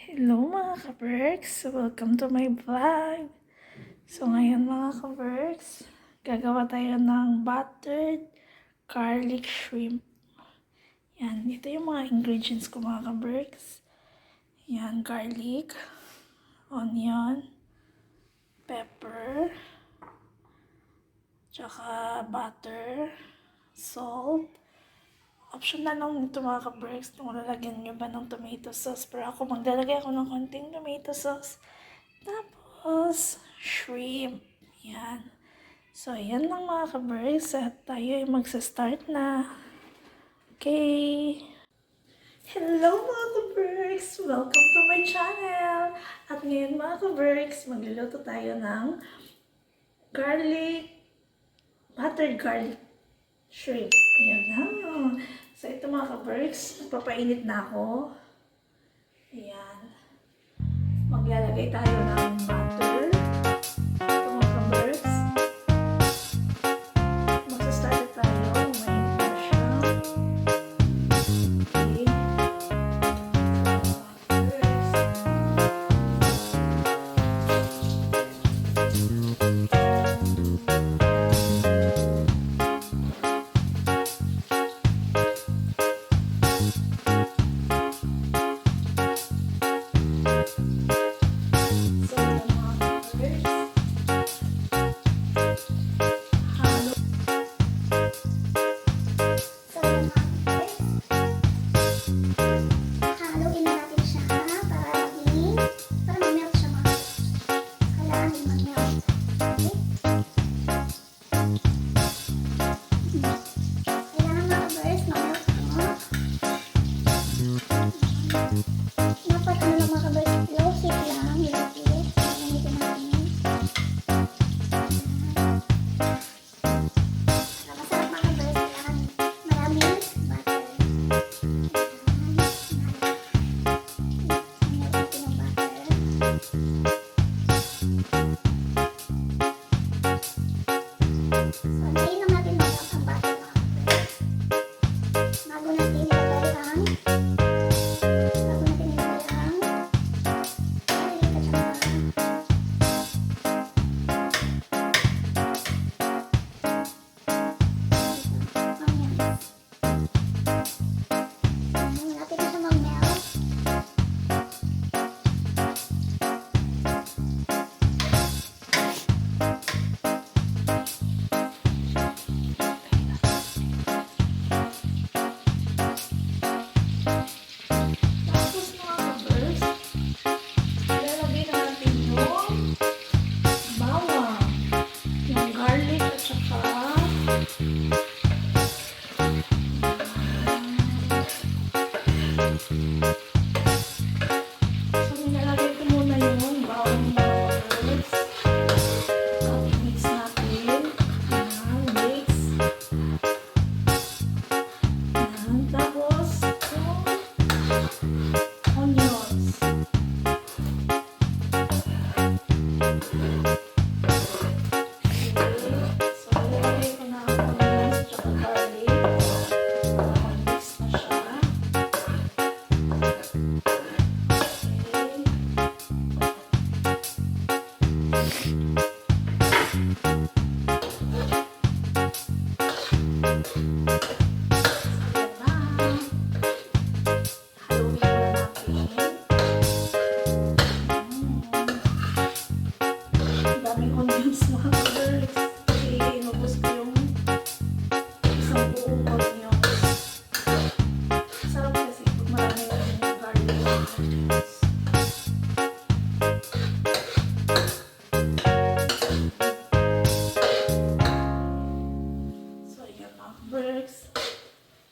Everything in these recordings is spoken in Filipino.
Hello mga ka-Berks! Welcome to my vlog! So ngayon mga ka-Berks, gagawa tayo ng buttered garlic shrimp. Yan, ito yung mga ingredients ko mga ka-Berks. Yan, garlic, onion, pepper, tsaka butter, salt. Optional lang nito mga ka-Berks kung lalagyan nyo ba ng tomato sauce. Pero ako maglalagay ako ng konting tomato sauce. Tapos, shrimp. Yan. So, yan lang mga ka-Berks. At tayo ay magsa-start na. Okay. Hello mga ka-Berks! Welcome to my channel! At ngayon mga ka-Berks, magluluto tayo ng buttered garlic shrimp. Ayan na. So, ito mga ka-Berks, nagpapainit na ako. Ayan. Maglalagay tayo ng butter. Ito mga ka-Berks. Magsa-start tayo. Mainit na siya. Okay.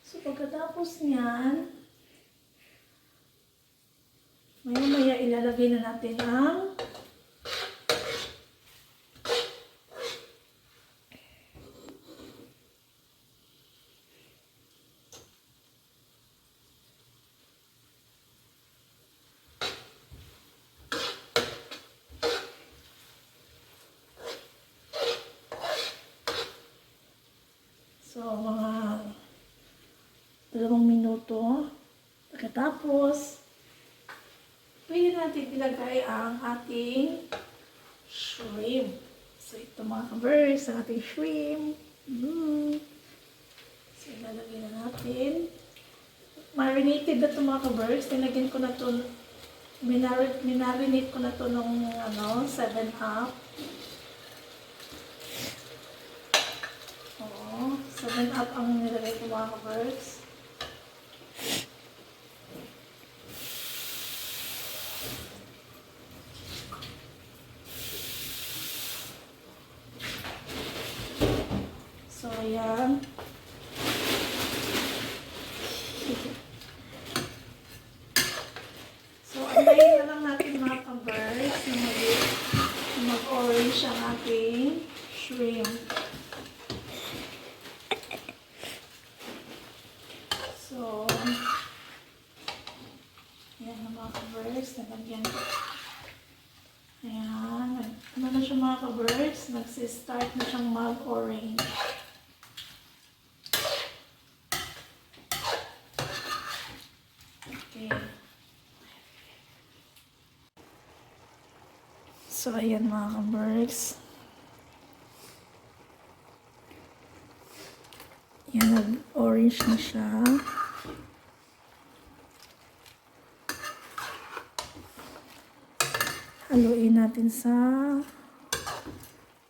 So, pagkatapos niyan, maya-maya ilalagay na natin ang mga 2 minuto. Pagkatapos, pwede natin ilagay ang ating shrimp. So, ito mga ka-birds, ang ating shrimp. So, ilalagay na natin. Marinated na ito mga ka-birds. Tinagyan ko na ito, minarinate ko na ito nung 7 up. Oo, 7 up ang nilagay ko mga ka-birds. So, ayan. So, antayin na lang natin mga ka-birds na mag-orange ang ating shrimp. So, ayan na mga ka-birds. Nalagyan ko. Ayan. Ano na siya mga ka-birds? Nagsistart na siyang mag-orange. Okay. So, ayan mga ka-birds. Ayan, nag-orange na siya. Haluin natin sa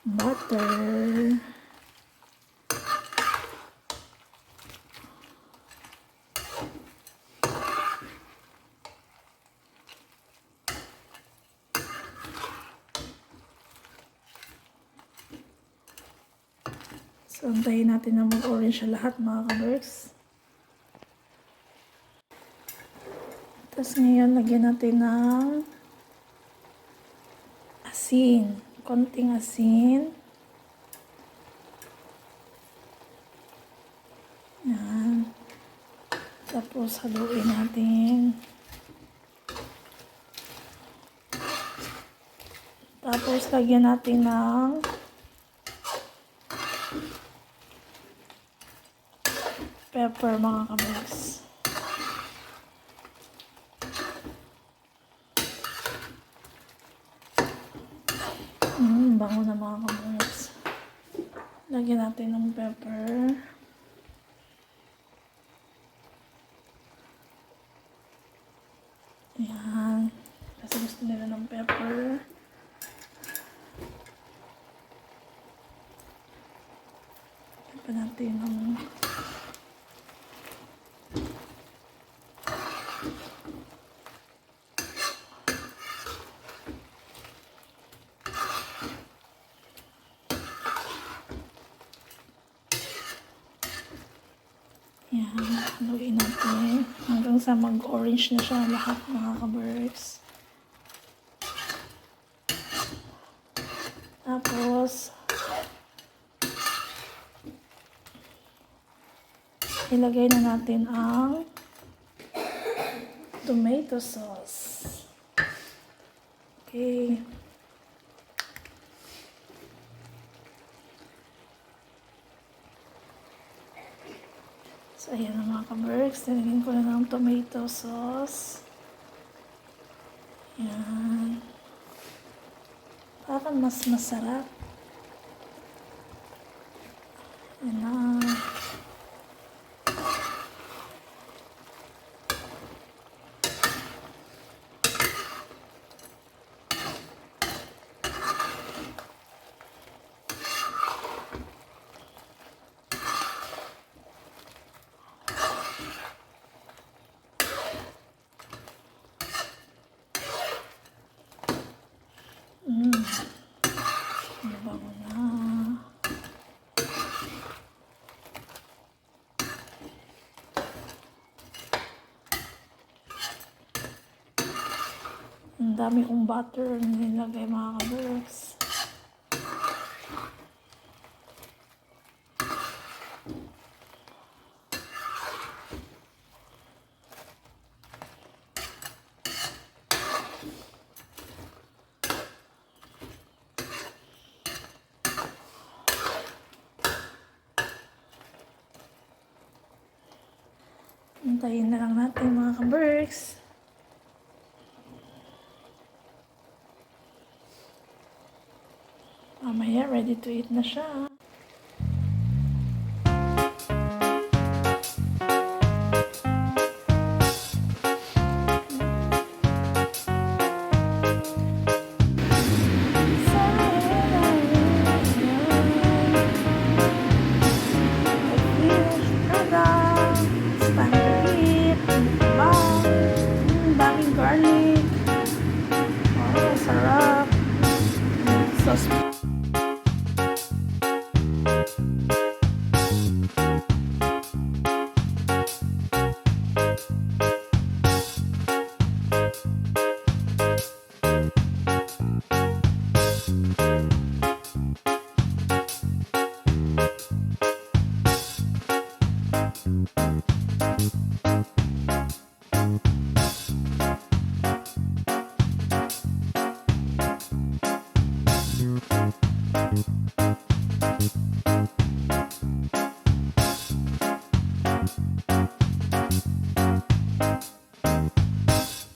butter. So, antayin natin na mag-orange siya lahat mga ka-birds. Tapos ngayon, lagyan natin ng asin. Konting asin. Yan. Tapos haluin natin. Tapos lagyan natin ng pepper mga ka-birds. Bango na mga ka-birds. Lagyan natin ng pepper. Ayan. Kasi gusto nila ng pepper. Lagyan pa natin ng yan, haluin natin hanggang sa mag-orange na siya lahat mga ka-birds. Tapos, ilagay na natin ang tomato sauce. Okay. So, ayan na mga ka-birds. Nilagyan ko na ng tomato sauce. Ayan. Para mas masarap. Ayan na. Bango na. Ang dami kong butter na nilagay mga ka-birds. Hintayin na lang natin mga ka-birds. Mamaya, ready to eat na siya. Garlic. Oh, sarap. Sauce.